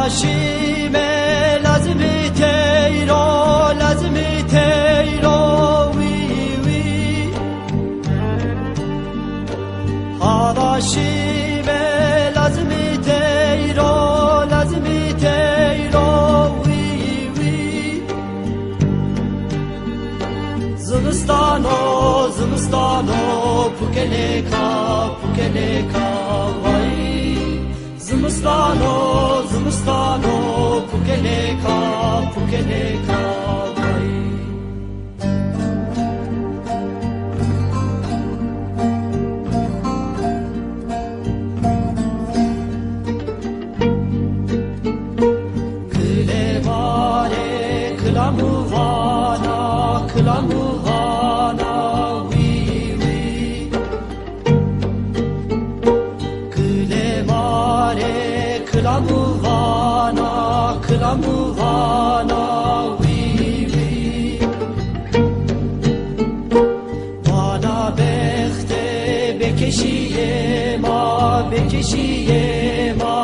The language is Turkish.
Havaşime lazmi teyro, lazmi teyro, wi wi. Havaşime lazmi teyro, lazmi teyro, wi wi. Zımstano, zımstano, pukeleka, pukeleka, vay. Zımstano, zımstano, pukeleka, pukeleka, vay. Kılevare, kılamuvana, kılamuvana, wi wi. Kılevare, kılamuvana, kılamuvana, wi wi. Bana bekte bekeşiyema, bekeşiyema,